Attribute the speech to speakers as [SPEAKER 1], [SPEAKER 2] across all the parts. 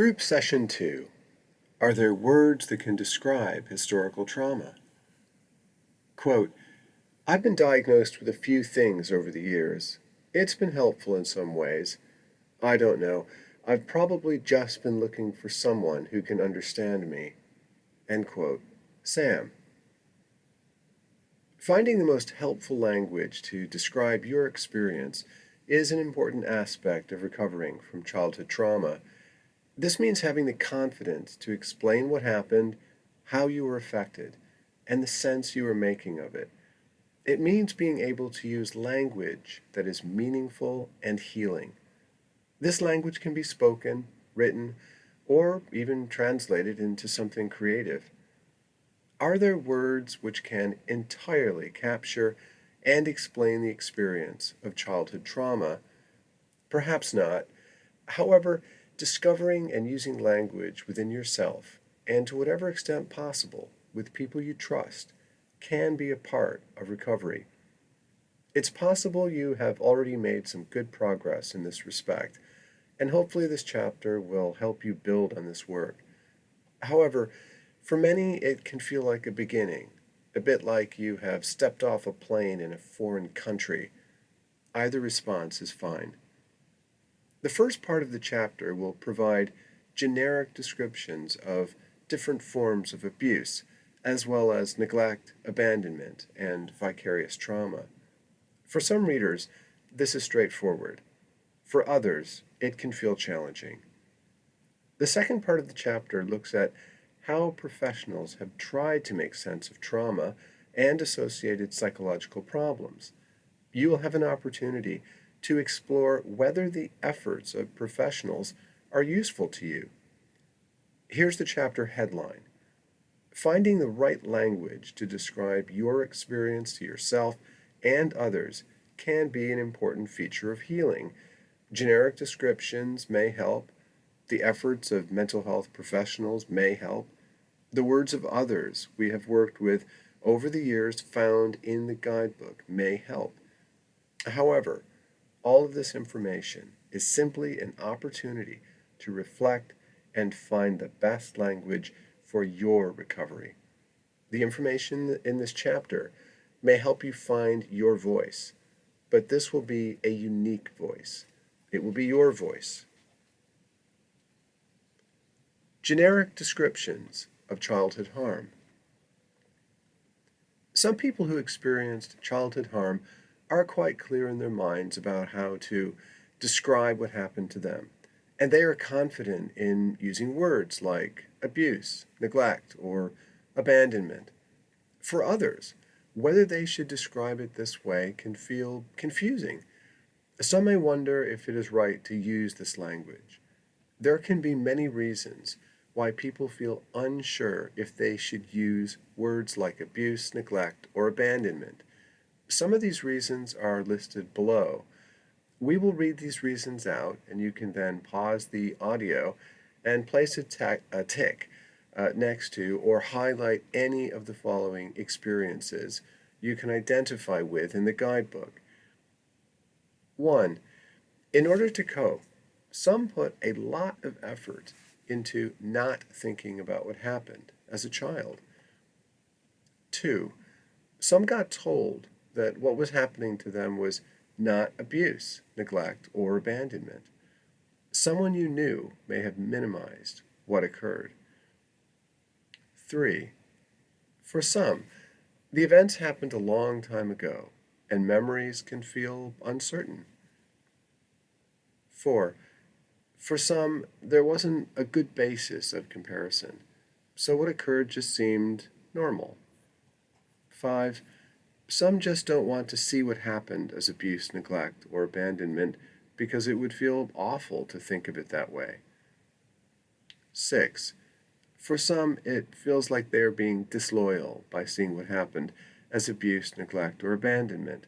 [SPEAKER 1] Group Session 2. Are there words that can describe historical trauma? Quote, I've been diagnosed with a few things over the years. It's been helpful in some ways. I don't know. I've probably just been looking for someone who can understand me. End quote. Sam. Finding the most helpful language to describe your experience is an important aspect of recovering from childhood trauma. This means having the confidence to explain what happened, how you were affected, and the sense you were making of it. It means being able to use language that is meaningful and healing. This language can be spoken, written, or even translated into something creative. Are there words which can entirely capture and explain the experience of childhood trauma? Perhaps not. However, discovering and using language within yourself, and to whatever extent possible, with people you trust, can be a part of recovery. It's possible you have already made some good progress in this respect, and hopefully this chapter will help you build on this work. However, for many it can feel like a beginning, a bit like you have stepped off a plane in a foreign country. Either response is fine. The first part of the chapter will provide generic descriptions of different forms of abuse, as well as neglect, abandonment, and vicarious trauma. For some readers, this is straightforward. For others, it can feel challenging. The second part of the chapter looks at how professionals have tried to make sense of trauma and associated psychological problems. You will have an opportunity to explore whether the efforts of professionals are useful to you. Here's the chapter headline. Finding the right language to describe your experience to yourself and others can be an important feature of healing. Generic descriptions may help. The efforts of mental health professionals may help. The words of others we have worked with over the years found in the guidebook may help. However, all of this information is simply an opportunity to reflect and find the best language for your recovery. The information in this chapter may help you find your voice, but this will be a unique voice. It will be your voice. Generic descriptions of childhood harm. Some people who experienced childhood harm are quite clear in their minds about how to describe what happened to them, and they are confident in using words like abuse, neglect, or abandonment. For others, whether they should describe it this way can feel confusing. Some may wonder if it is right to use this language. There can be many reasons why people feel unsure if they should use words like abuse, neglect, or abandonment. Some of these reasons are listed below. We will read these reasons out, and you can then pause the audio and place a tick next to or highlight any of the following experiences you can identify with in the guidebook. 1. In order to cope, some put a lot of effort into not thinking about what happened as a child. 2. Some got told that what was happening to them was not abuse, neglect, or abandonment. Someone you knew may have minimized what occurred. 3. For some, the events happened a long time ago, and memories can feel uncertain. 4. For some, there wasn't a good basis of comparison, so what occurred just seemed normal. 5. Some just don't want to see what happened as abuse, neglect, or abandonment because it would feel awful to think of it that way. 6. For some, it feels like they are being disloyal by seeing what happened as abuse, neglect, or abandonment.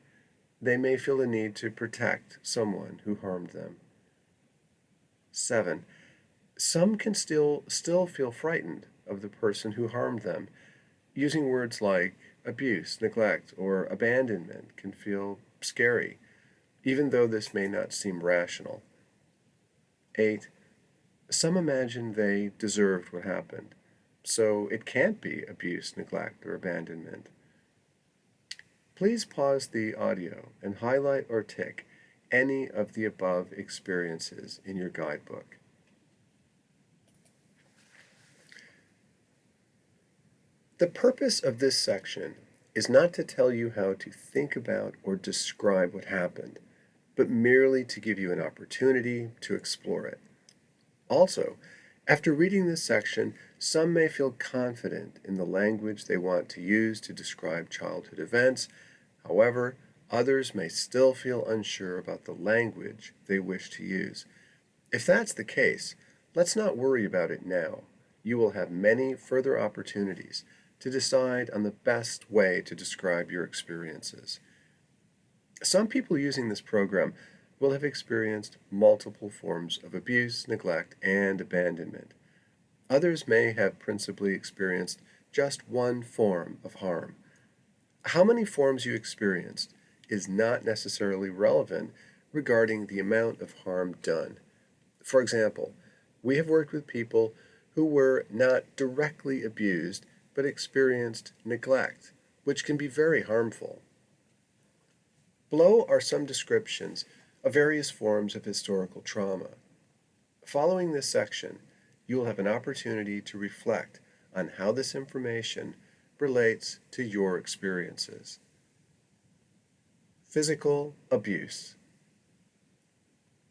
[SPEAKER 1] They may feel the need to protect someone who harmed them. 7. Some can still feel frightened of the person who harmed them. Using words like abuse, neglect, or abandonment can feel scary, even though this may not seem rational. 8. Some imagine they deserved what happened, so it can't be abuse, neglect, or abandonment. Please pause the audio and highlight or tick any of the above experiences in your guidebook. The purpose of this section is not to tell you how to think about or describe what happened, but merely to give you an opportunity to explore it. Also, after reading this section, some may feel confident in the language they want to use to describe childhood events. However, others may still feel unsure about the language they wish to use. If that's the case, let's not worry about it now. You will have many further opportunities to decide on the best way to describe your experiences. Some people using this program will have experienced multiple forms of abuse, neglect, and abandonment. Others may have principally experienced just one form of harm. How many forms you experienced is not necessarily relevant regarding the amount of harm done. For example, we have worked with people who were not directly abused but experienced neglect, which can be very harmful. Below are some descriptions of various forms of historical trauma. Following this section, you will have an opportunity to reflect on how this information relates to your experiences. Physical abuse.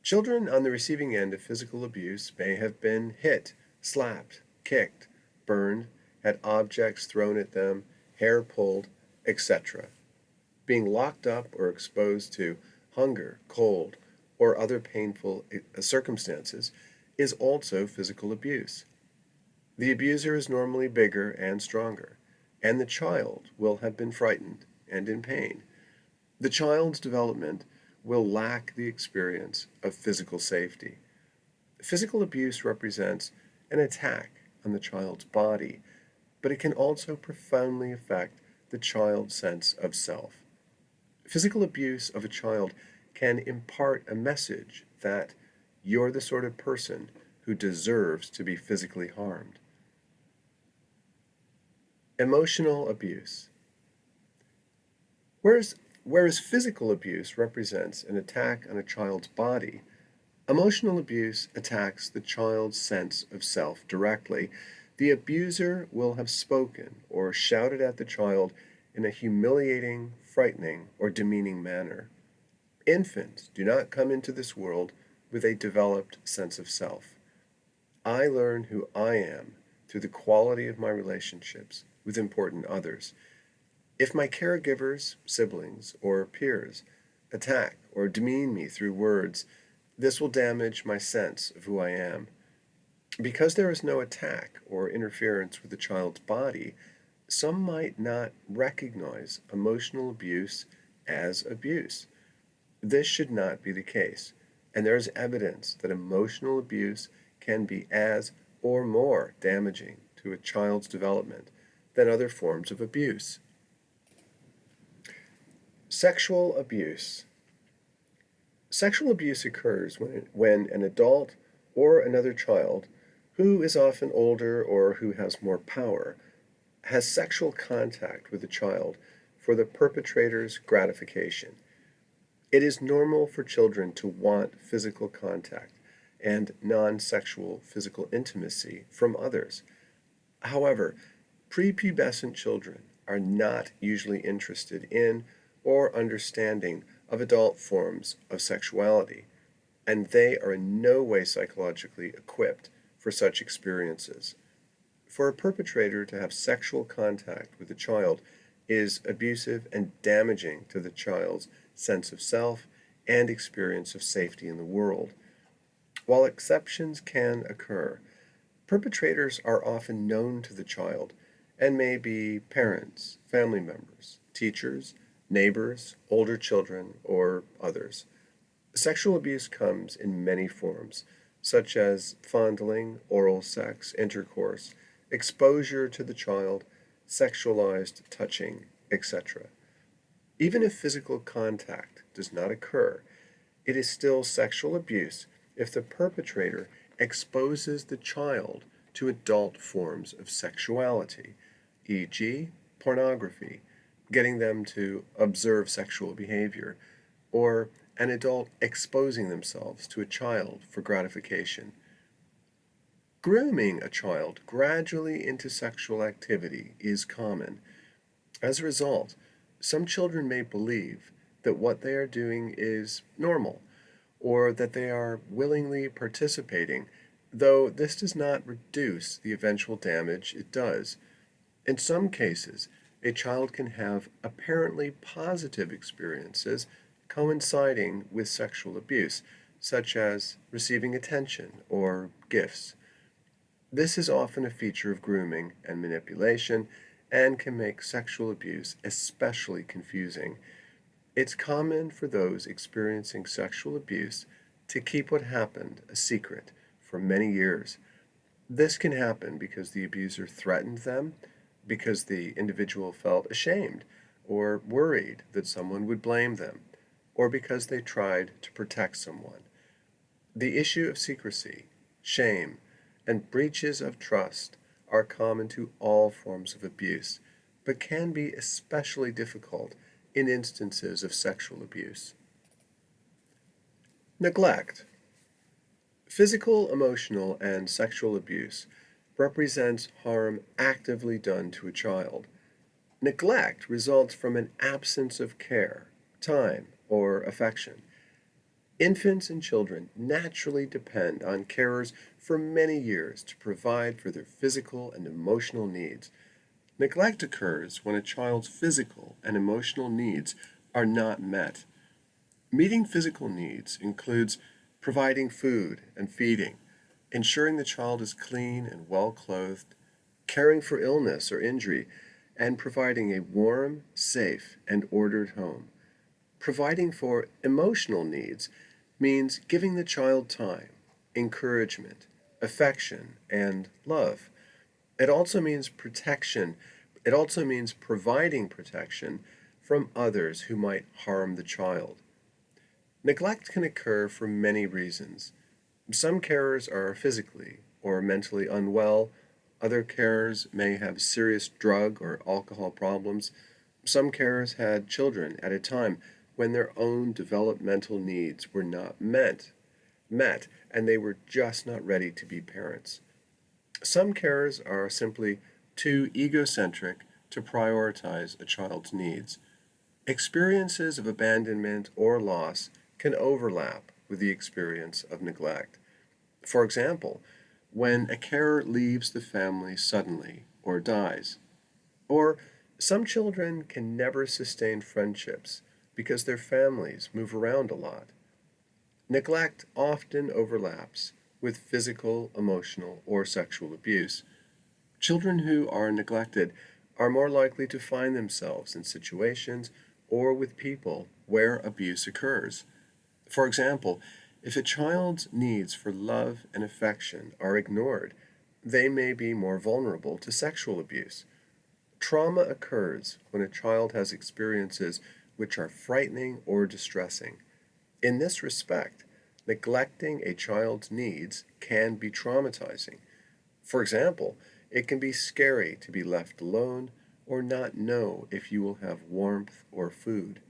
[SPEAKER 1] Children on the receiving end of physical abuse may have been hit, slapped, kicked, burned, had objects thrown at them, hair pulled, etc. Being locked up or exposed to hunger, cold, or other painful circumstances is also physical abuse. The abuser is normally bigger and stronger, and the child will have been frightened and in pain. The child's development will lack the experience of physical safety. Physical abuse represents an attack on the child's body, but it can also profoundly affect the child's sense of self. Physical abuse of a child can impart a message that you're the sort of person who deserves to be physically harmed. Emotional abuse. Whereas physical abuse represents an attack on a child's body, emotional abuse attacks the child's sense of self directly. The abuser will have spoken or shouted at the child in a humiliating, frightening, or demeaning manner. Infants do not come into this world with a developed sense of self. I learn who I am through the quality of my relationships with important others. If my caregivers, siblings, or peers attack or demean me through words, this will damage my sense of who I am. Because there is no attack or interference with the child's body, some might not recognize emotional abuse as abuse. This should not be the case, and there is evidence that emotional abuse can be as or more damaging to a child's development than other forms of abuse. Sexual abuse. Sexual abuse occurs when an adult or another child, who is often older or who has more power, has sexual contact with a child for the perpetrator's gratification. It is normal for children to want physical contact and non-sexual physical intimacy from others. However, prepubescent children are not usually interested in or understanding of adult forms of sexuality, and they are in no way psychologically equipped for such experiences. For a perpetrator to have sexual contact with a child is abusive and damaging to the child's sense of self and experience of safety in the world. While exceptions can occur, perpetrators are often known to the child and may be parents, family members, teachers, neighbors, older children, or others. Sexual abuse comes in many forms, such as fondling, oral sex, intercourse, exposure to the child, sexualized touching, etc. Even if physical contact does not occur, it is still sexual abuse if the perpetrator exposes the child to adult forms of sexuality, e.g., pornography, getting them to observe sexual behavior, or an adult exposing themselves to a child for gratification. Grooming a child gradually into sexual activity is common. As a result, some children may believe that what they are doing is normal or that they are willingly participating, though this does not reduce the eventual damage it does. In some cases, a child can have apparently positive experiences coinciding with sexual abuse, such as receiving attention or gifts. This is often a feature of grooming and manipulation and can make sexual abuse especially confusing. It's common for those experiencing sexual abuse to keep what happened a secret for many years. This can happen because the abuser threatened them, because the individual felt ashamed or worried that someone would blame them, or because they tried to protect someone. The issue of secrecy, shame, and breaches of trust are common to all forms of abuse, but can be especially difficult in instances of sexual abuse. Neglect. Physical, emotional, and sexual abuse represents harm actively done to a child. Neglect results from an absence of care, time, or affection. Infants and children naturally depend on carers for many years to provide for their physical and emotional needs. Neglect occurs when a child's physical and emotional needs are not met. Meeting physical needs includes providing food and feeding, ensuring the child is clean and well clothed, caring for illness or injury, and providing a warm, safe, and ordered home. Providing for emotional needs means giving the child time, encouragement, affection, and love. It also means protection. It also means providing protection from others who might harm the child. Neglect can occur for many reasons. Some carers are physically or mentally unwell. Other carers may have serious drug or alcohol problems. Some carers had children at a time when their own developmental needs were not met, and they were just not ready to be parents. Some carers are simply too egocentric to prioritize a child's needs. Experiences of abandonment or loss can overlap with the experience of neglect. For example, when a carer leaves the family suddenly or dies. Or some children can never sustain friendships because their families move around a lot. Neglect often overlaps with physical, emotional, or sexual abuse. Children who are neglected are more likely to find themselves in situations or with people where abuse occurs. For example, if a child's needs for love and affection are ignored, they may be more vulnerable to sexual abuse. Trauma occurs when a child has experiences which are frightening or distressing. In this respect, neglecting a child's needs can be traumatizing. For example, it can be scary to be left alone or not know if you will have warmth or food.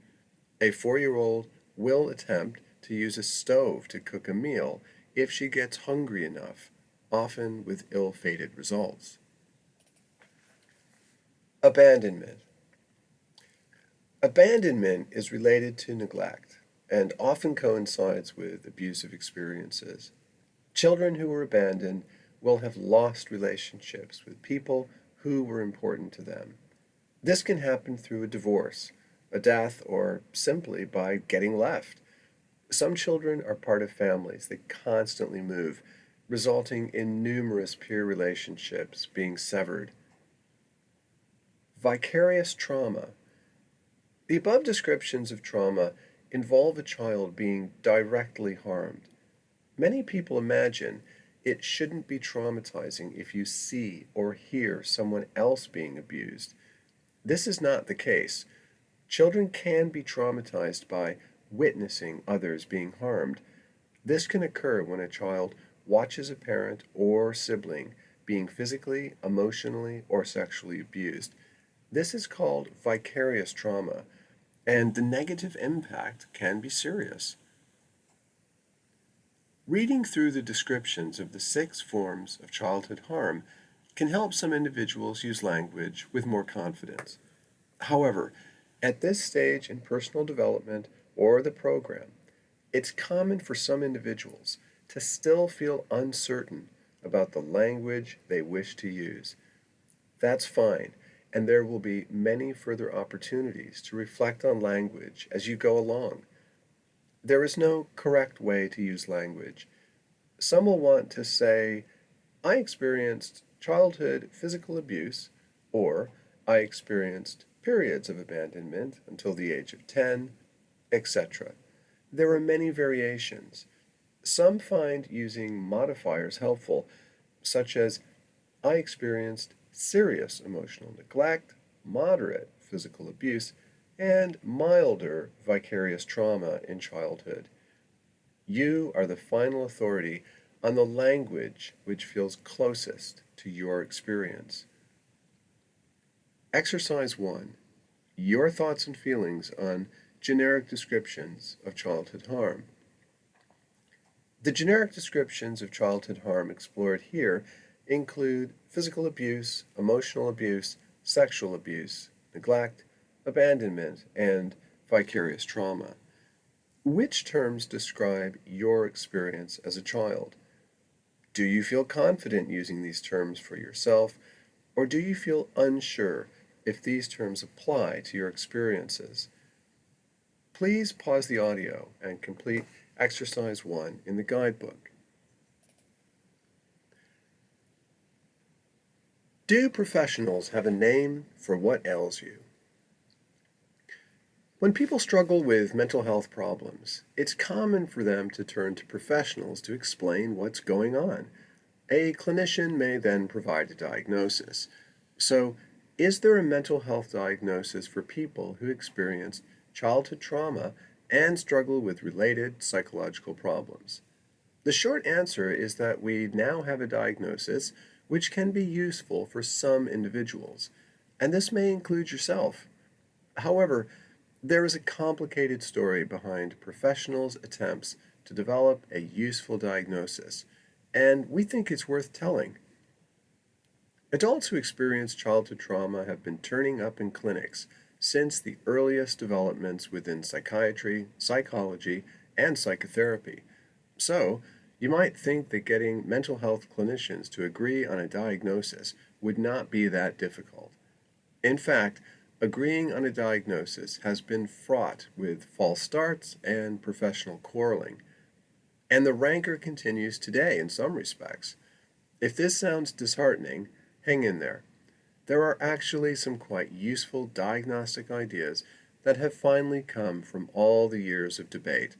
[SPEAKER 1] A 4-year-old will attempt to use a stove to cook a meal if she gets hungry enough, often with ill-fated results. Abandonment. Abandonment is related to neglect and often coincides with abusive experiences. Children who were abandoned will have lost relationships with people who were important to them. This can happen through a divorce, a death, or simply by getting left. Some children are part of families that constantly move, resulting in numerous peer relationships being severed. Vicarious trauma. The above descriptions of trauma involve a child being directly harmed. Many people imagine it shouldn't be traumatizing if you see or hear someone else being abused. This is not the case. Children can be traumatized by witnessing others being harmed. This can occur when a child watches a parent or sibling being physically, emotionally, or sexually abused. This is called vicarious trauma, and the negative impact can be serious. Reading through the descriptions of the 6 forms of childhood harm can help some individuals use language with more confidence. However, at this stage in personal development or the program, it's common for some individuals to still feel uncertain about the language they wish to use. That's fine, and there will be many further opportunities to reflect on language as you go along. There is no correct way to use language. Some will want to say, I experienced childhood physical abuse, or I experienced periods of abandonment until the age of 10, etc. There are many variations. Some find using modifiers helpful, such as I experienced serious emotional neglect, moderate physical abuse, and milder vicarious trauma in childhood. You are the final authority on the language which feels closest to your experience. Exercise 1. Your thoughts and feelings on generic descriptions of childhood harm. The generic descriptions of childhood harm explored here include physical abuse, emotional abuse, sexual abuse, neglect, abandonment, and vicarious trauma. Which terms describe your experience as a child? Do you feel confident using these terms for yourself, or do you feel unsure if these terms apply to your experiences? Please pause the audio and complete exercise 1 in the guidebook. Do professionals have a name for what ails you? When people struggle with mental health problems, it's common for them to turn to professionals to explain what's going on. A clinician may then provide a diagnosis. So, is there a mental health diagnosis for people who experience childhood trauma and struggle with related psychological problems? The short answer is that we now have a diagnosis which can be useful for some individuals, and this may include yourself. However, there is a complicated story behind professionals' attempts to develop a useful diagnosis, and we think it's worth telling. Adults who experience childhood trauma have been turning up in clinics since the earliest developments within psychiatry, psychology, and psychotherapy. So, you might think that getting mental health clinicians to agree on a diagnosis would not be that difficult. In fact, agreeing on a diagnosis has been fraught with false starts and professional quarreling, and the rancor continues today in some respects. If this sounds disheartening, hang in there. There are actually some quite useful diagnostic ideas that have finally come from all the years of debate.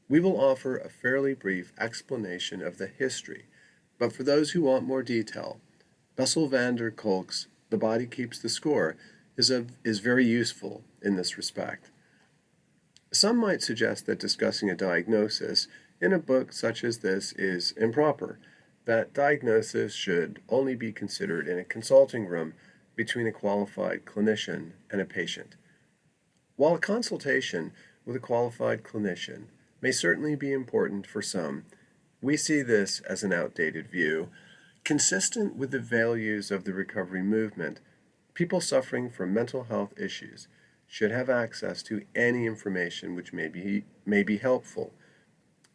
[SPEAKER 1] We will offer a fairly brief explanation of the history, but for those who want more detail, Bessel van der Kolk's The Body Keeps the Score is very useful in this respect. Some might suggest that discussing a diagnosis in a book such as this is improper, that diagnosis should only be considered in a consulting room between a qualified clinician and a patient. While a consultation with a qualified clinician may certainly be important for some, we see this as an outdated view. Consistent with the values of the recovery movement, people suffering from mental health issues should have access to any information which may be helpful.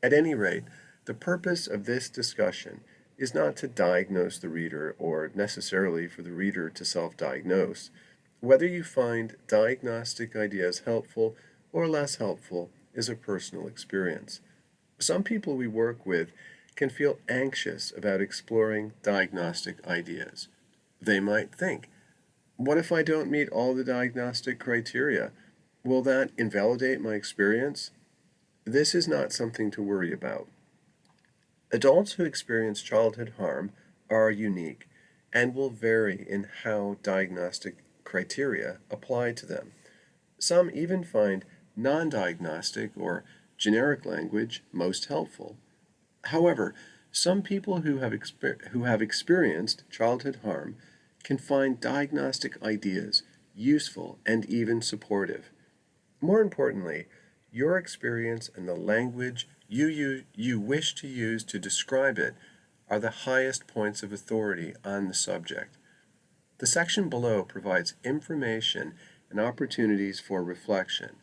[SPEAKER 1] At any rate, the purpose of this discussion is not to diagnose the reader or necessarily for the reader to self-diagnose. Whether you find diagnostic ideas helpful or less helpful is a personal experience. Some people we work with can feel anxious about exploring diagnostic ideas. They might think, what if I don't meet all the diagnostic criteria? Will that invalidate my experience? This is not something to worry about. Adults who experience childhood harm are unique and will vary in how diagnostic criteria apply to them. Some even find non-diagnostic or generic language most helpful. However, Some people who have experienced childhood harm can find diagnostic ideas useful and even supportive. More importantly, your experience and the language you wish to use to describe it are the highest points of authority on the subject. The section below provides information and opportunities for reflection.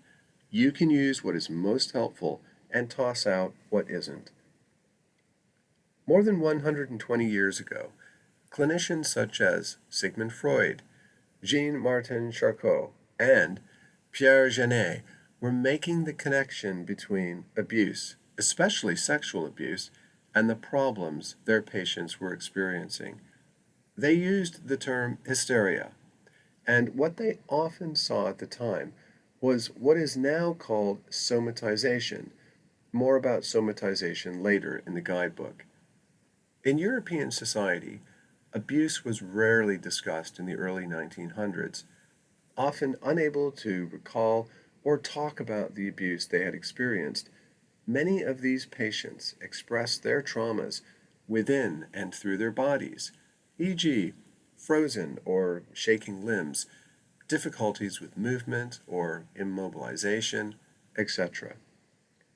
[SPEAKER 1] You can use what is most helpful and toss out what isn't. More than 120 years ago, clinicians such as Sigmund Freud, Jean-Martin Charcot, and Pierre Janet were making the connection between abuse, especially sexual abuse, and the problems their patients were experiencing. They used the term hysteria, and what they often saw at the time was what is now called somatization. More about somatization later in the guidebook. In European society, abuse was rarely discussed in the early 1900s. Often unable to recall or talk about the abuse they had experienced, many of these patients expressed their traumas within and through their bodies, e.g., frozen or shaking limbs, difficulties with movement or immobilization, etc.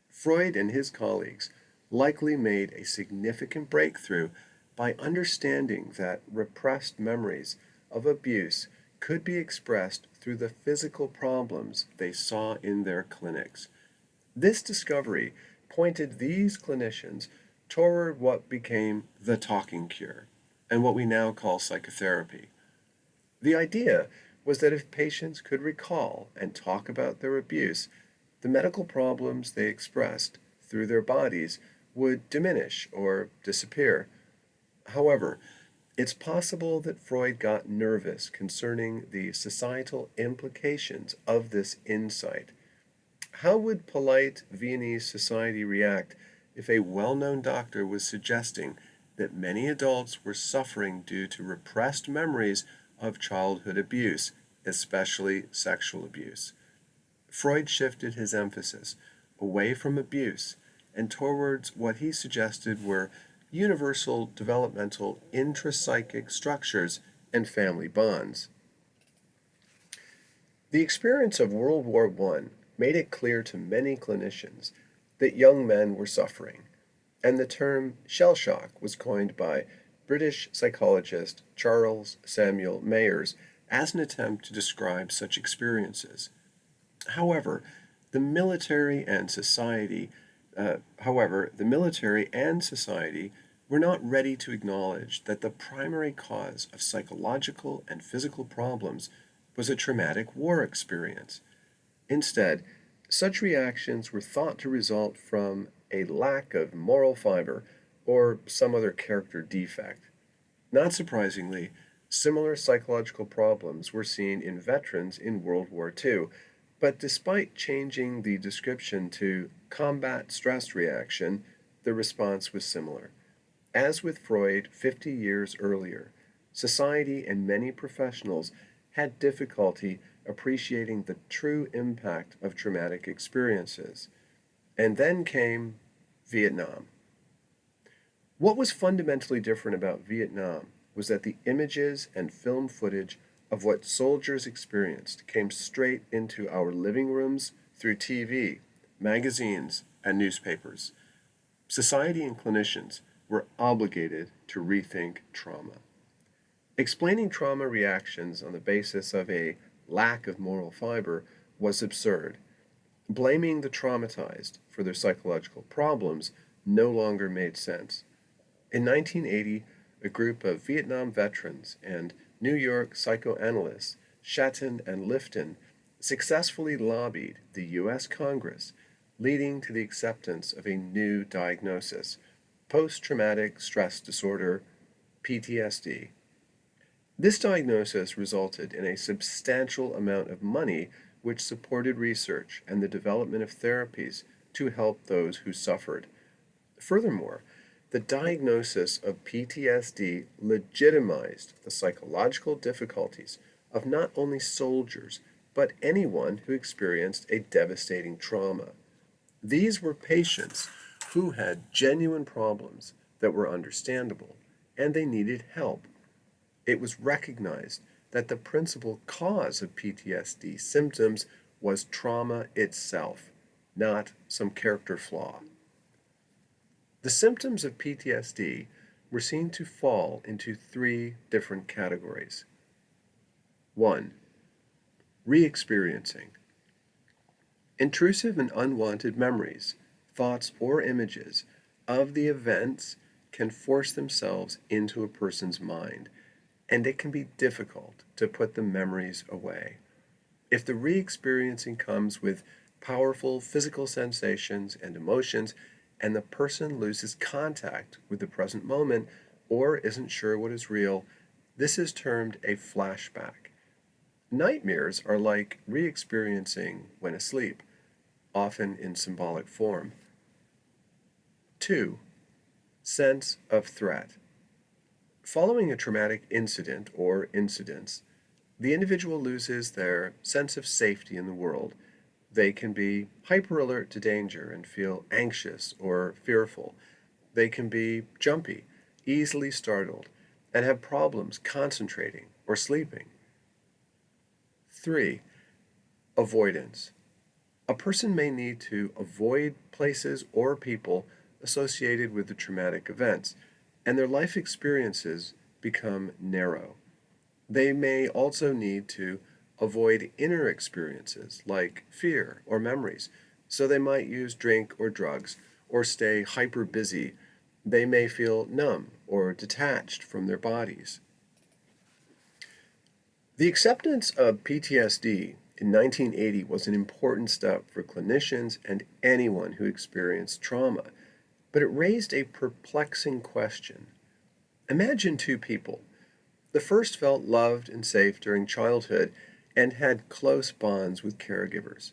[SPEAKER 1] Freud and his colleagues likely made a significant breakthrough by understanding that repressed memories of abuse could be expressed through the physical problems they saw in their clinics. This discovery pointed these clinicians toward what became the talking cure and what we now call psychotherapy. The idea was that if patients could recall and talk about their abuse, the medical problems they expressed through their bodies would diminish or disappear. However, it's possible that Freud got nervous concerning the societal implications of this insight. How would polite Viennese society react if a well known doctor was suggesting that many adults were suffering due to repressed memories of childhood abuse, especially sexual abuse? Freud shifted his emphasis away from abuse and towards what he suggested were universal developmental intrapsychic structures and family bonds. The experience of World War I made it clear to many clinicians that young men were suffering, and the term shell shock was coined by British psychologist Charles Samuel Mayers as an attempt to describe such experiences. However, the military and society, the military and society were not ready to acknowledge that the primary cause of psychological and physical problems was a traumatic war experience. Instead, such reactions were thought to result from a lack of moral fiber or some other character defect. Not surprisingly, similar psychological problems were seen in veterans in World War II, but despite changing the description to combat stress reaction, the response was similar. As with Freud 50 years earlier, society and many professionals had difficulty appreciating the true impact of traumatic experiences. And then came Vietnam. What was fundamentally different about Vietnam was that the images and film footage of what soldiers experienced came straight into our living rooms through TV, magazines, and newspapers. Society and clinicians were obligated to rethink trauma. Explaining trauma reactions on the basis of a lack of moral fiber was absurd. Blaming the traumatized for their psychological problems no longer made sense. In 1980, a group of Vietnam veterans and New York psychoanalysts, Shatton and Lifton, successfully lobbied the U.S. Congress, leading to the acceptance of a new diagnosis, post traumatic stress disorder, PTSD. This diagnosis resulted in a substantial amount of money which supported research and the development of therapies to help those who suffered. Furthermore, the diagnosis of PTSD legitimized the psychological difficulties of not only soldiers, but anyone who experienced a devastating trauma. These were patients who had genuine problems that were understandable, and they needed help. It was recognized that the principal cause of PTSD symptoms was trauma itself, not some character flaw. The symptoms of PTSD were seen to fall into three different categories. 1. Re experiencing. Intrusive and unwanted memories, thoughts, or images of the events can force themselves into a person's mind, and it can be difficult to put the memories away. If the re experiencing comes with powerful physical sensations and emotions, and the person loses contact with the present moment or isn't sure what is real, this is termed a flashback. Nightmares are like re experiencing when asleep, often in symbolic form. 2. Sense of threat. Following a traumatic incident or incidents, the individual loses their sense of safety in the world. They can be hyper alert to danger and feel anxious or fearful. They can be jumpy, easily startled, and have problems concentrating or sleeping. 3. Avoidance. A person may need to avoid places or people associated with the traumatic events, and their life experiences become narrow. They may also need to avoid inner experiences like fear or memories, so they might use drink or drugs or stay hyper busy. They may feel numb or detached from their bodies. The acceptance of PTSD in 1980 was an important step for clinicians and anyone who experienced trauma, but it raised a perplexing question. Imagine two people. The first felt loved and safe during childhood and had close bonds with caregivers.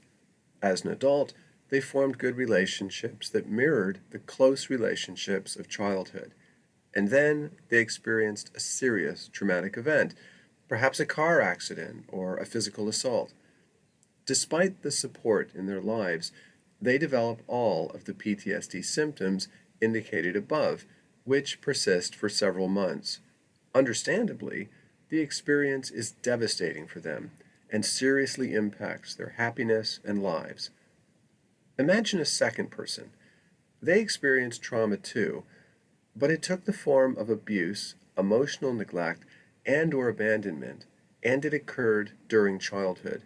[SPEAKER 1] As an adult, they formed good relationships that mirrored the close relationships of childhood. And then they experienced a serious traumatic event, perhaps a car accident or a physical assault. Despite the support in their lives, they develop all of the PTSD symptoms indicated above, which persist for several months. Understandably, the experience is devastating for them and seriously impacts their happiness and lives. Imagine a second person. They experienced trauma too, but it took the form of abuse, emotional neglect, and or abandonment, and it occurred during childhood.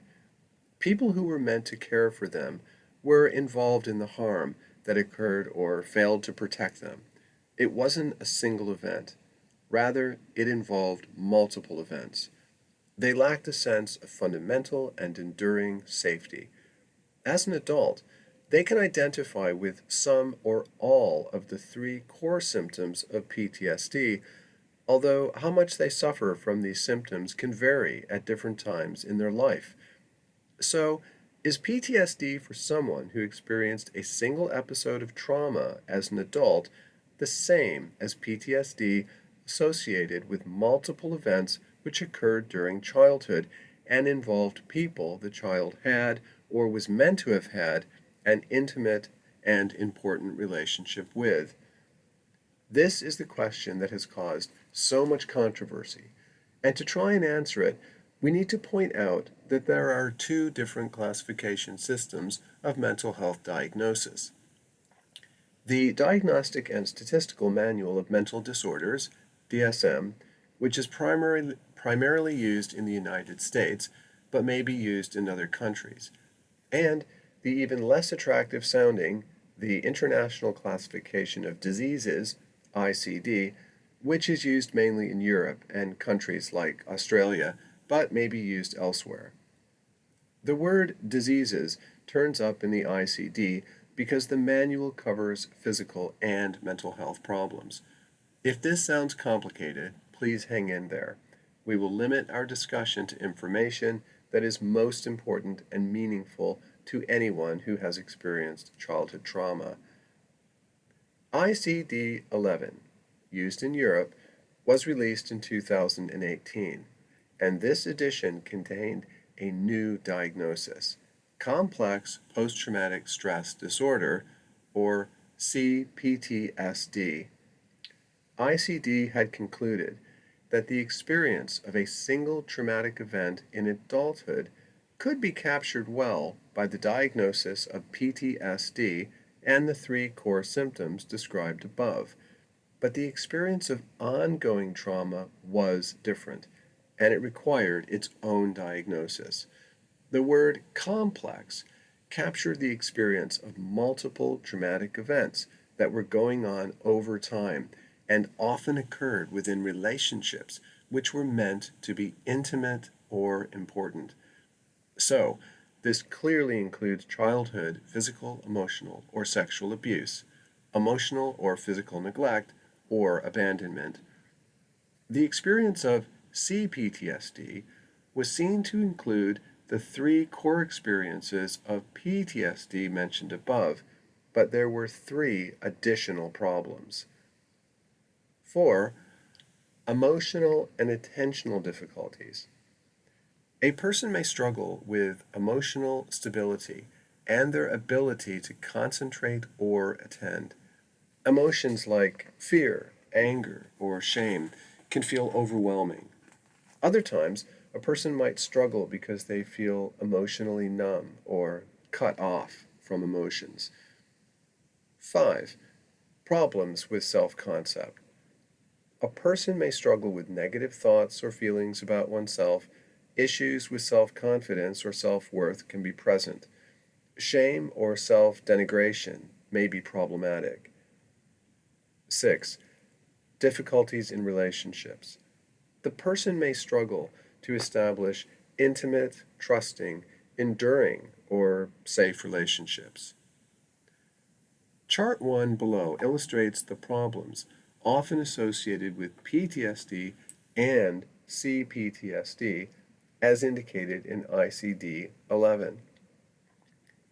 [SPEAKER 1] People who were meant to care for them were involved in the harm that occurred or failed to protect them. It wasn't a single event. Rather, it involved multiple events. They lacked a sense of fundamental and enduring safety. As an adult, they can identify with some or all of the three core symptoms of PTSD, although how much they suffer from these symptoms can vary at different times in their life. So, is PTSD for someone who experienced a single episode of trauma as an adult the same as PTSD associated with multiple events which occurred during childhood and involved people the child had or was meant to have had an intimate and important relationship with? This is the question that has caused so much controversy. And to try and answer it, we need to point out that there are two different classification systems of mental health diagnosis. The Diagnostic and Statistical Manual of Mental Disorders, DSM, which is primarily used in the United States, but may be used in other countries, and the even less attractive sounding, the International Classification of Diseases, ICD, which is used mainly in Europe and countries like Australia, but may be used elsewhere. The word diseases turns up in the ICD because the manual covers physical and mental health problems. If this sounds complicated, please hang in there. We will limit our discussion to information that is most important and meaningful to anyone who has experienced childhood trauma. ICD 11, used in Europe, was released in 2018, and this edition contained a new diagnosis: complex post-traumatic stress disorder, or CPTSD. ICD had concluded that the experience of a single traumatic event in adulthood could be captured well by the diagnosis of PTSD and the three core symptoms described above. But the experience of ongoing trauma was different, and it required its own diagnosis. The word complex captured the experience of multiple traumatic events that were going on over time and often occurred within relationships which were meant to be intimate or important. So, this clearly includes childhood physical, emotional, or sexual abuse, emotional or physical neglect, or abandonment. The experience of CPTSD was seen to include the three core experiences of PTSD mentioned above, but there were three additional problems. 4. Emotional and attentional difficulties. A person may struggle with emotional stability and their ability to concentrate or attend. Emotions like fear, anger, or shame can feel overwhelming. Other times, a person might struggle because they feel emotionally numb or cut off from emotions. 5. Problems with self concept. A person may struggle with negative thoughts or feelings about oneself. Issues with self confidence or self worth can be present. Shame or self denigration may be problematic. 6. Difficulties in relationships. The person may struggle to establish intimate, trusting, enduring, or safe relationships. Chart 1 below illustrates the problems often associated with PTSD and CPTSD as indicated in ICD 11.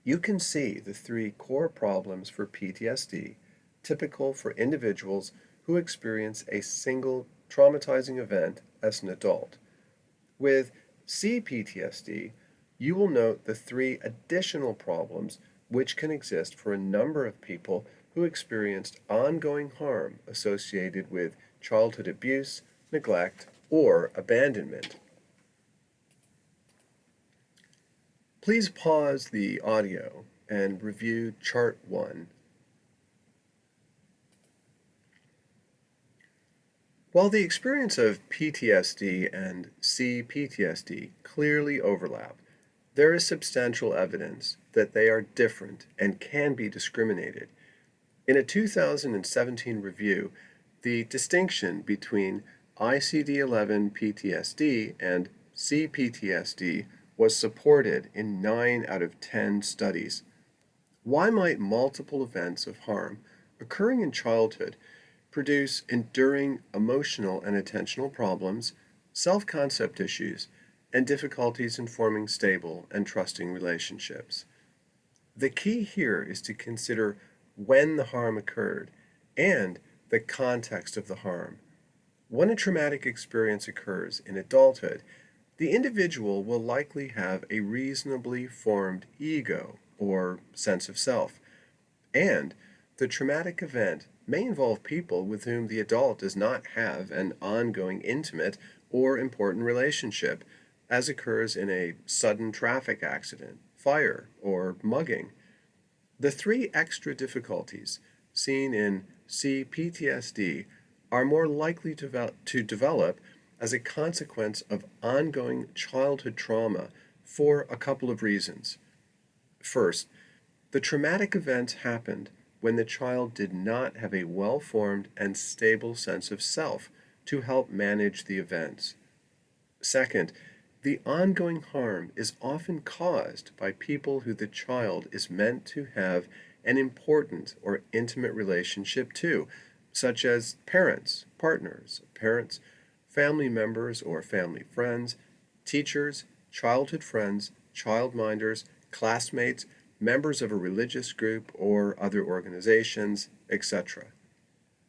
[SPEAKER 1] You can see the three core problems for PTSD, typical for individuals who experience a single traumatizing event as an adult. With CPTSD, you will note the three additional problems which can exist for a number of people who experienced ongoing harm associated with childhood abuse, neglect, or abandonment. Please pause the audio and review Chart 1. While the experience of PTSD and CPTSD clearly overlap, there is substantial evidence that they are different and can be discriminated. In a 2017 review, the distinction between ICD-11 PTSD and CPTSD was supported in 9 out of 10 studies. Why might multiple events of harm occurring in childhood produce enduring emotional and attentional problems, self-concept issues, and difficulties in forming stable and trusting relationships? The key here is to consider when the harm occurred and the context of the harm. When a traumatic experience occurs in adulthood, the individual will likely have a reasonably formed ego or sense of self, and the traumatic event may involve people with whom the adult does not have an ongoing intimate or important relationship, as occurs in a sudden traffic accident, fire, or mugging. The three extra difficulties seen in CPTSD are more likely to develop as a consequence of ongoing childhood trauma for a couple of reasons. First, the traumatic events happened when the child did not have a well formed and stable sense of self to help manage the events. Second, the ongoing harm is often caused by people who the child is meant to have an important or intimate relationship to, such as parents, family members or family friends, teachers, childhood friends, childminders, classmates, members of a religious group or other organizations, etc.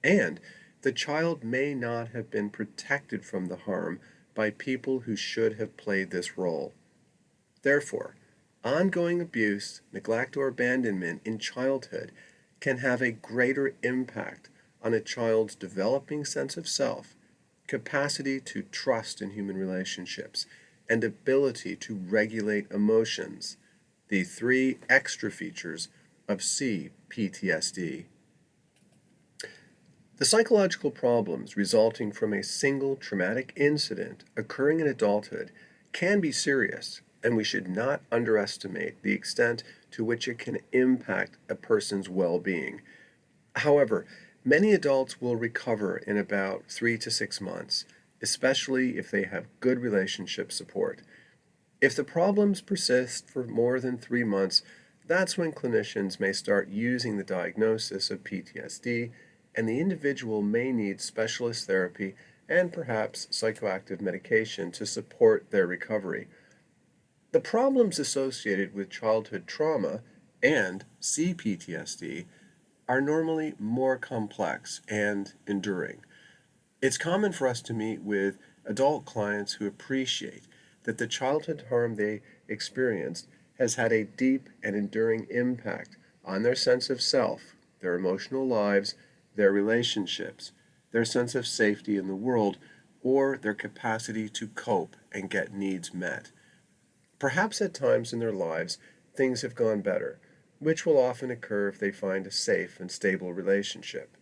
[SPEAKER 1] And the child may not have been protected from the harm by people who should have played this role. Therefore, ongoing abuse, neglect, or abandonment in childhood can have a greater impact on a child's developing sense of self, capacity to trust in human relationships, and ability to regulate emotions, the three extra features of CPTSD. The psychological problems resulting from a single traumatic incident occurring in adulthood can be serious, and we should not underestimate the extent to which it can impact a person's well being. However, many adults will recover in about 3 to 6 months, especially if they have good relationship support. If the problems persist for more than 3 months, that's when clinicians may start using the diagnosis of PTSD, and the individual may need specialist therapy and perhaps psychoactive medication to support their recovery. The problems associated with childhood trauma and CPTSD are normally more complex and enduring. It's common for us to meet with adult clients who appreciate that the childhood harm they experienced has had a deep and enduring impact on their sense of self, their emotional lives, their relationships, their sense of safety in the world, or their capacity to cope and get needs met. Perhaps at times in their lives, things have gone better, which will often occur if they find a safe and stable relationship.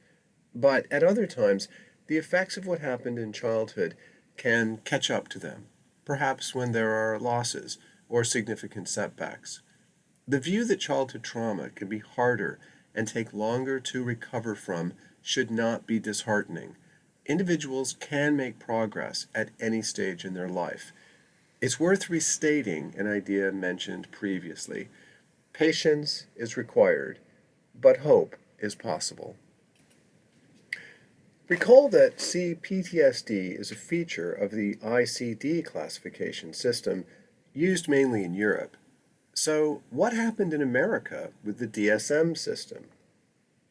[SPEAKER 1] But at other times, the effects of what happened in childhood can catch up to them, perhaps when there are losses or significant setbacks. The view that childhood trauma can be harder and take longer to recover from should not be disheartening. Individuals can make progress at any stage in their life. It's worth restating an idea mentioned previously. Patience is required, but hope is possible. Recall that CPTSD is a feature of the ICD classification system used mainly in Europe. So, what happened in America with the DSM system?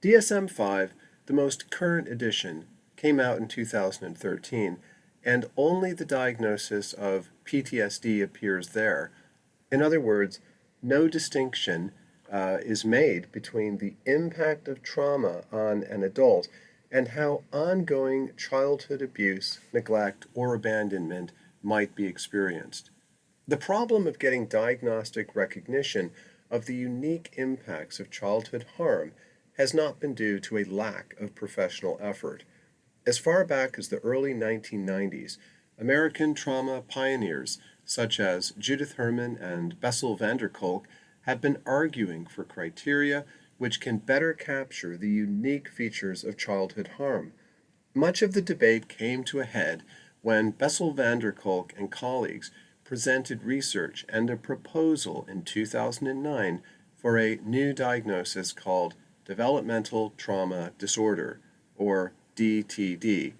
[SPEAKER 1] DSM 5, the most current edition, came out in 2013, and only the diagnosis of PTSD appears there. In other words, no distinction is made between the impact of trauma on an adult and how ongoing childhood abuse, neglect, or abandonment might be experienced. The problem of getting diagnostic recognition of the unique impacts of childhood harm has not been due to a lack of professional effort. As far back as the early 1990s, American trauma pioneers such as Judith Herman and Bessel van der Kolk have been arguing for criteria which can better capture the unique features of childhood harm. Much of the debate came to a head when Bessel van der Kolk and colleagues presented research and a proposal in 2009 for a new diagnosis called Developmental Trauma Disorder, or DTD.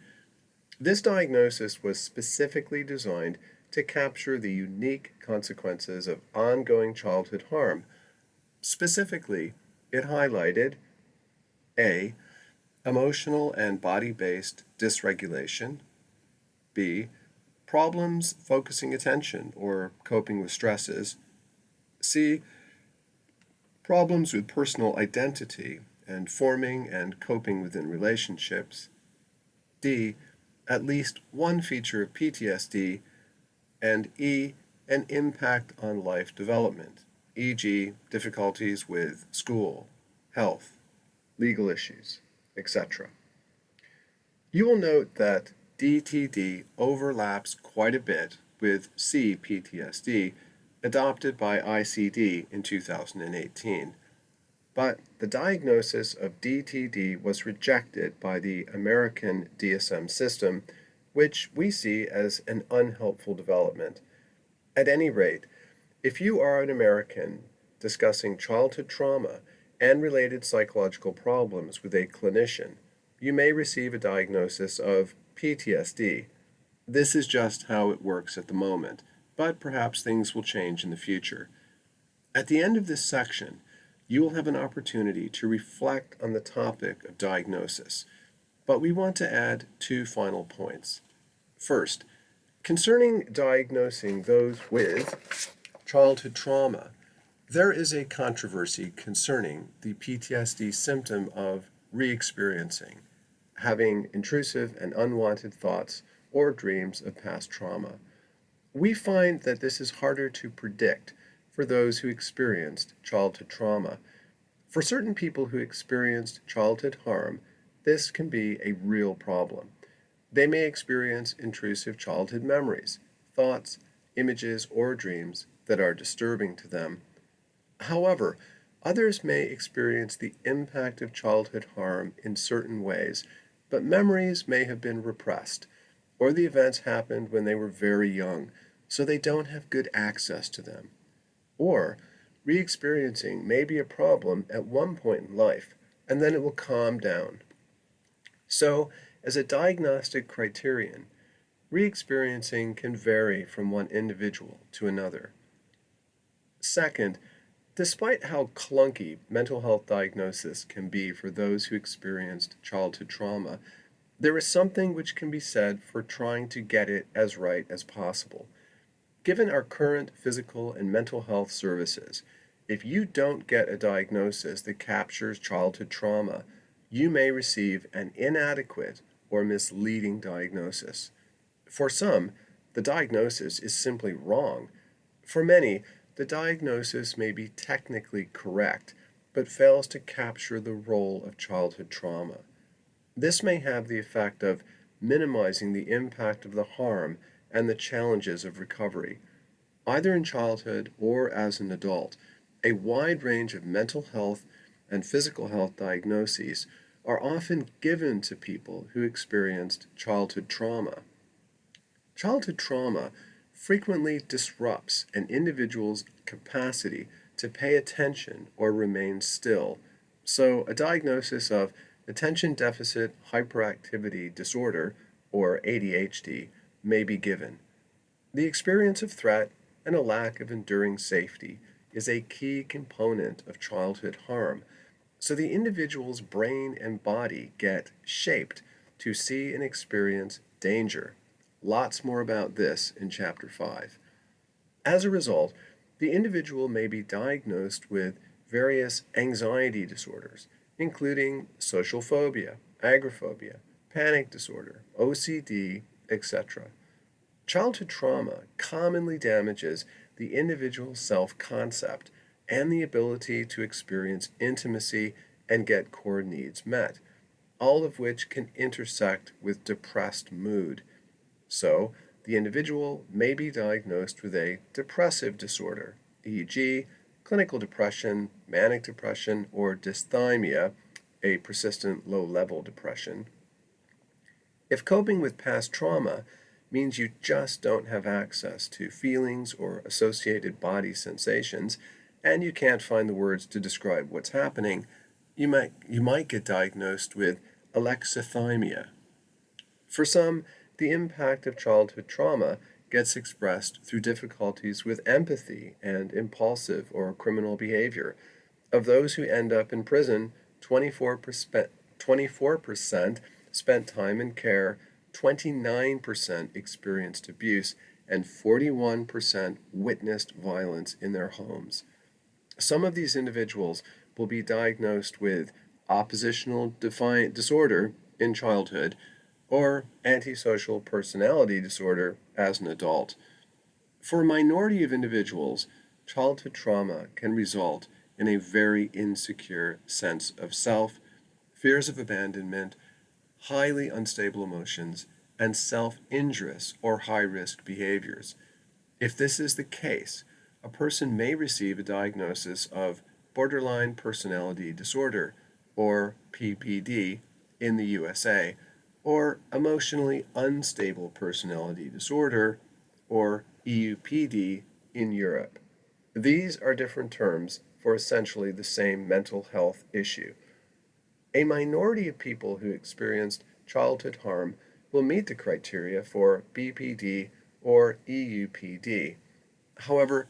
[SPEAKER 1] This diagnosis was specifically designed to capture the unique consequences of ongoing childhood harm. Specifically, it highlighted A. Emotional and body-based dysregulation, B. Problems focusing attention or coping with stresses, C. Problems with personal identity and forming and coping within relationships, D. At least one feature of PTSD, and E. An impact on life development, e.g., difficulties with school, health, legal issues, etc. You will note that DTD overlaps quite a bit with CPTSD, adopted by ICD in 2018. But the diagnosis of DTD was rejected by the American DSM system, which we see as an unhelpful development. At any rate, if you are an American discussing childhood trauma and related psychological problems with a clinician, you may receive a diagnosis of PTSD. This is just how it works at the moment, but perhaps things will change in the future. At the end of this section, you will have an opportunity to reflect on the topic of diagnosis, but we want to add two final points. First, concerning diagnosing those with childhood trauma, there is a controversy concerning the PTSD symptom of re-experiencing. having intrusive and unwanted thoughts or dreams of past trauma. We find that this is harder to predict for those who experienced childhood trauma. For certain people who experienced childhood harm, this can be a real problem. They may experience intrusive childhood memories, thoughts, images, or dreams that are disturbing to them. However, others may experience the impact of childhood harm in certain ways, but memories may have been repressed, or the events happened when they were very young, so they don't have good access to them. Or, re experiencing may be a problem at one point in life, and then it will calm down. So, as a diagnostic criterion, re experiencing can vary from one individual to another. Second, despite how clunky mental health diagnosis can be for those who experienced childhood trauma, there is something which can be said for trying to get it as right as possible. Given our current physical and mental health services, if you don't get a diagnosis that captures childhood trauma, you may receive an inadequate or misleading diagnosis. For some, the diagnosis is simply wrong. For many, the diagnosis may be technically correct, but fails to capture the role of childhood trauma. This may have the effect of minimizing the impact of the harm and the challenges of recovery. Either in childhood or as an adult, a wide range of mental health and physical health diagnoses are often given to people who experienced childhood trauma. Childhood trauma frequently disrupts an individual's capacity to pay attention or remain still, so a diagnosis of attention deficit hyperactivity disorder, or ADHD, may be given. The experience of threat and a lack of enduring safety is a key component of childhood harm, so the individual's brain and body get shaped to see and experience danger. Lots more about this in Chapter 5. As a result, the individual may be diagnosed with various anxiety disorders, including social phobia, agoraphobia, panic disorder, OCD, etc. Childhood trauma commonly damages the individual's self concept and the ability to experience intimacy and get core needs met, all of which can intersect with depressed mood. So, the individual may be diagnosed with a depressive disorder, e.g., clinical depression, manic depression, or dysthymia, a persistent low level depression. If coping with past trauma means you just don't have access to feelings or associated body sensations, and you can't find the words to describe what's happening, you might get diagnosed with alexithymia. For some, the impact of childhood trauma gets expressed through difficulties with empathy and impulsive or criminal behavior. Of those who end up in prison, 24% spent time in care, 29% experienced abuse, and 41% witnessed violence in their homes. Some of these individuals will be diagnosed with oppositional defiant disorder in childhood or antisocial personality disorder as an adult. For a minority of individuals, childhood trauma can result in a very insecure sense of self, fears of abandonment, highly unstable emotions, and self injurious or high risk behaviors. If this is the case, a person may receive a diagnosis of borderline personality disorder, or PPD, in the USA, or emotionally unstable personality disorder, or EUPD, in Europe. These are different terms for essentially the same mental health issue. A minority of people who experienced childhood harm will meet the criteria for BPD or EUPD. However,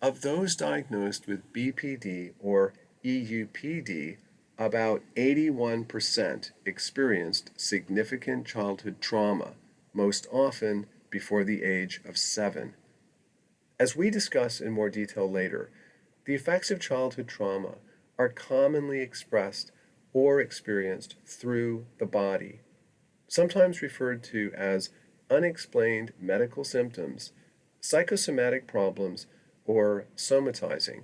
[SPEAKER 1] of those diagnosed with BPD or EUPD, about 81% experienced significant childhood trauma, most often before the age of 7. As we discuss in more detail later, the effects of childhood trauma are commonly expressed or experienced through the body. sometimes referred to as unexplained medical symptoms, psychosomatic problems, or somatizing.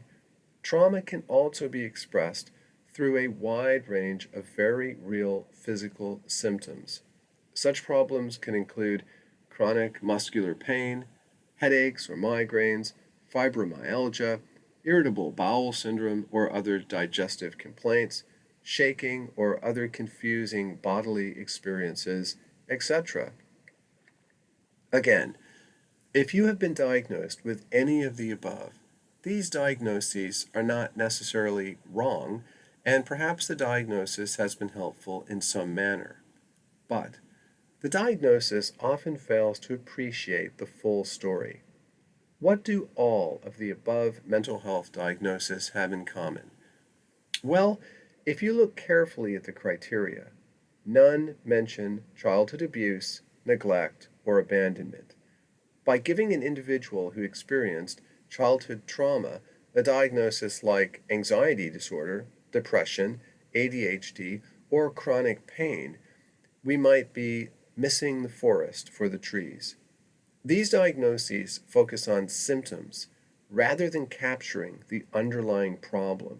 [SPEAKER 1] Trauma can also be expressed through a wide range of very real physical symptoms. Such problems can include chronic muscular pain, headaches or migraines, fibromyalgia, irritable bowel syndrome or other digestive complaints, shaking or other confusing bodily experiences, etc. Again, if you have been diagnosed with any of the above, these diagnoses are not necessarily wrong, and perhaps the diagnosis has been helpful in some manner. But the diagnosis often fails to appreciate the full story. What do all of the above mental health diagnoses have in common? Well, if you look carefully at the criteria, none mention childhood abuse, neglect, or abandonment. By giving an individual who experienced childhood trauma a diagnosis like anxiety disorder, depression, ADHD, or chronic pain, we might be missing the forest for the trees. These diagnoses focus on symptoms rather than capturing the underlying problem.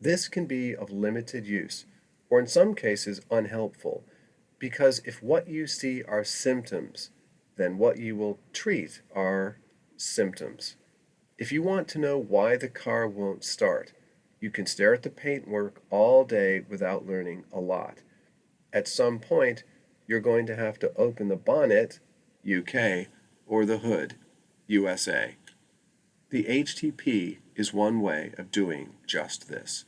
[SPEAKER 1] This can be of limited use, or in some cases unhelpful, because if what you see are symptoms, then what you will treat are symptoms. If you want to know why the car won't start, you can stare at the paintwork all day without learning a lot. At some point, you're going to have to open the bonnet, UK, or the hood, USA. The HTP is one way of doing just this.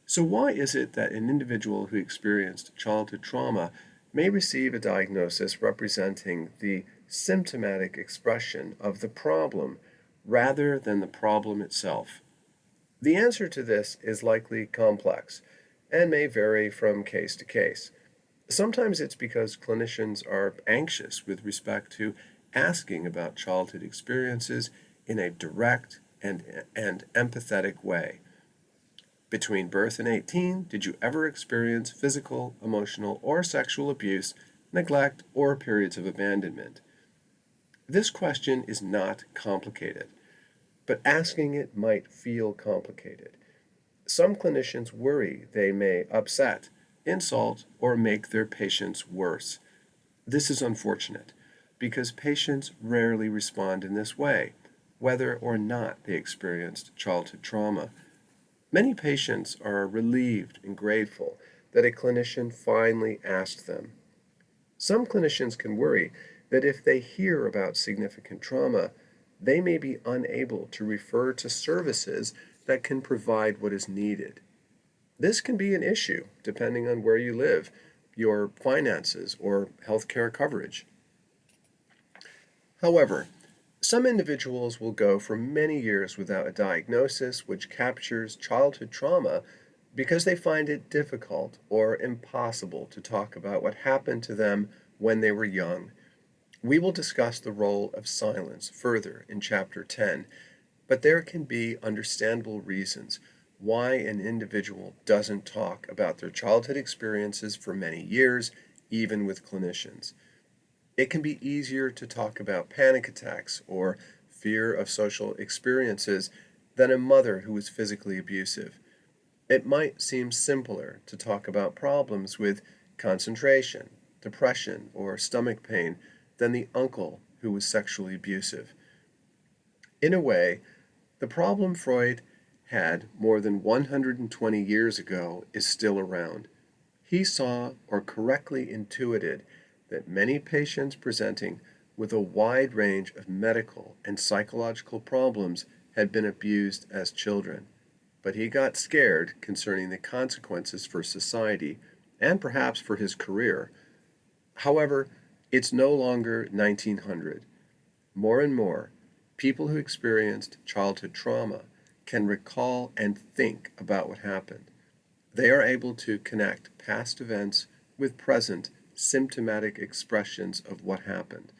[SPEAKER 1] So why is it that an individual who experienced childhood trauma may receive a diagnosis representing the symptomatic expression of the problem rather than the problem itself? The answer to this is likely complex and may vary from case to case. Sometimes it's because clinicians are anxious with respect to asking about childhood experiences in a direct and empathetic way. Between birth and 18, did you ever experience physical, emotional, or sexual abuse, neglect, or periods of abandonment? This question is not complicated, but asking it might feel complicated. Some clinicians worry they may upset, insult, or make their patients worse. This is unfortunate because patients rarely respond in this way, whether or not they experienced childhood trauma. Many patients are relieved and grateful that a clinician finally asked them. Some clinicians can worry that if they hear about significant trauma, they may be unable to refer to services that can provide what is needed. This can be an issue depending on where you live, your finances, or healthcare coverage. However, some individuals will go for many years without a diagnosis which captures childhood trauma because they find it difficult or impossible to talk about what happened to them when they were young. We will discuss the role of silence further in Chapter 10, but there can be understandable reasons why an individual doesn't talk about their childhood experiences for many years, even with clinicians. It can be easier to talk about panic attacks or fear of social experiences than a mother who was physically abusive. It might seem simpler to talk about problems with concentration, depression, or stomach pain than the uncle who was sexually abusive. In a way, the problem Freud had more than 120 years ago is still around. He saw or correctly intuited that many patients presenting with a wide range of medical and psychological problems had been abused as children. But he got scared concerning the consequences for society and perhaps for his career. However, it's no longer 1900. More and more, people who experienced childhood trauma can recall and think about what happened. They are able to connect past events with present symptomatic expressions of what happened.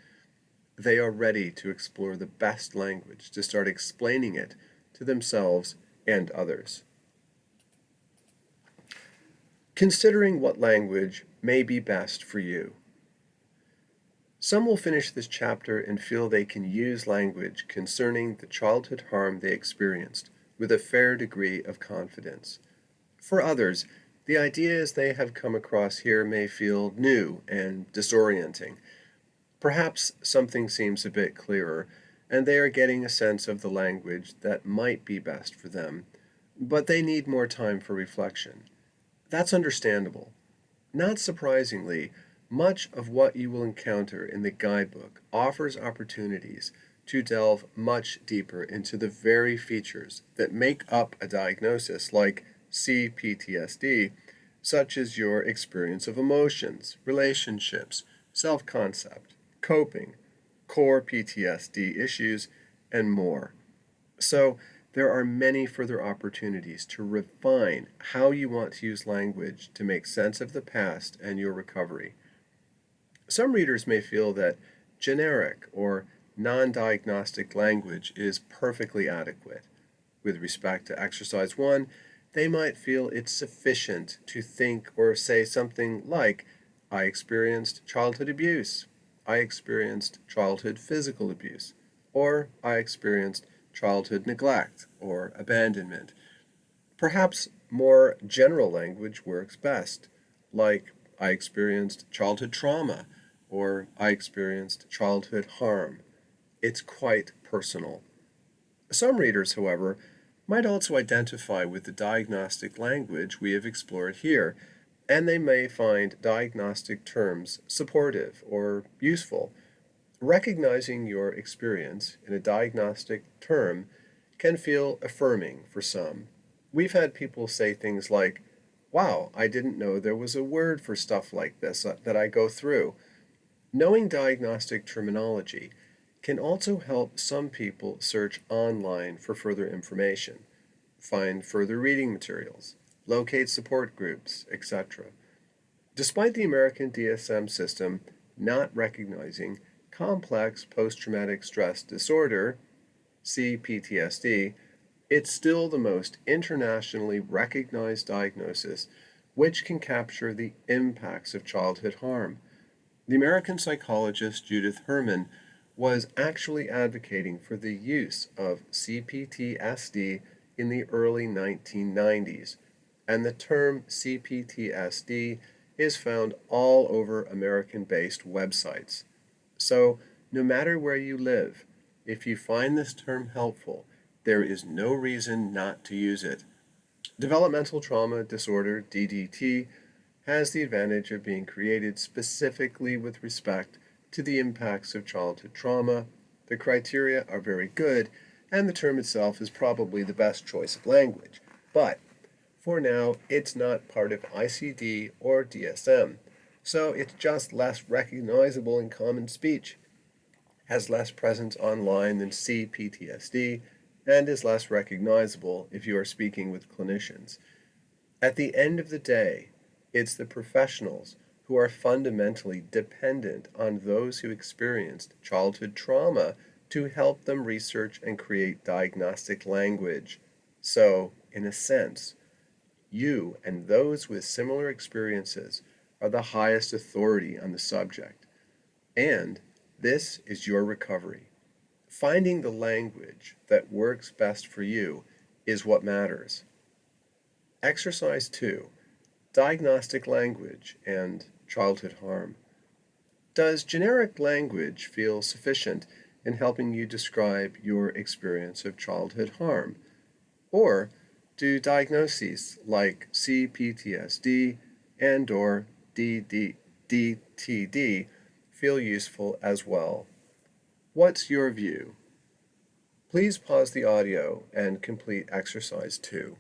[SPEAKER 1] They are ready to explore the best language to start explaining it to themselves and others. Considering what language may be best for you. Some will finish this chapter and feel they can use language concerning the childhood harm they experienced with a fair degree of confidence. For others, the ideas they have come across here may feel new and disorienting. Perhaps something seems a bit clearer, and they are getting a sense of the language that might be best for them, but they need more time for reflection. That's understandable. Not surprisingly, much of what you will encounter in the guidebook offers opportunities to delve much deeper into the very features that make up a diagnosis like CPTSD, such as your experience of emotions, relationships, self concept, coping, core PTSD issues, and more. So, there are many further opportunities to refine how you want to use language to make sense of the past and your recovery. Some readers may feel that generic or non diagnostic language is perfectly adequate. With respect to exercise 1, they might feel it's sufficient to think or say something like, I experienced childhood abuse, I experienced childhood physical abuse, or I experienced childhood neglect or abandonment. Perhaps more general language works best, like I experienced childhood trauma or I experienced childhood harm. It's quite personal. Some readers, however, might also identify with the diagnostic language we have explored here, and they may find diagnostic terms supportive or useful. Recognizing your experience in a diagnostic term can feel affirming for some. We've had people say things like, wow, I didn't know there was a word for stuff like this that I go through. Knowing diagnostic terminology can also help some people search online for further information, find further reading materials, locate support groups, etc. Despite the American DSM system not recognizing complex post traumatic stress disorder, CPTSD, it's still the most internationally recognized diagnosis which can capture the impacts of childhood harm. The American psychologist Judith Herman was actually advocating for the use of CPTSD in the early 1990s, and the term CPTSD is found all over American based websites. So, no matter where you live, if you find this term helpful, there is no reason not to use it. Developmental trauma disorder, DDT, has the advantage of being created specifically with respect to the impacts of childhood trauma. The criteria are very good, and the term itself is probably the best choice of language. But for now, it's not part of ICD or DSM, so it's just less recognizable in common speech, has less presence online than CPTSD, and is less recognizable if you are speaking with clinicians. At the end of the day, it's the professionals who are fundamentally dependent on those who experienced childhood trauma to help them research and create diagnostic language. So, in a sense, you and those with similar experiences are the highest authority on the subject. And this is your recovery. Finding the language that works best for you is what matters. Exercise 2, Diagnostic Language and Childhood Harm. Does generic language feel sufficient in helping you describe your experience of childhood harm? Or do diagnoses like CPTSD and or DTD feel useful as well? What's your view? Please pause the audio and complete exercise 2.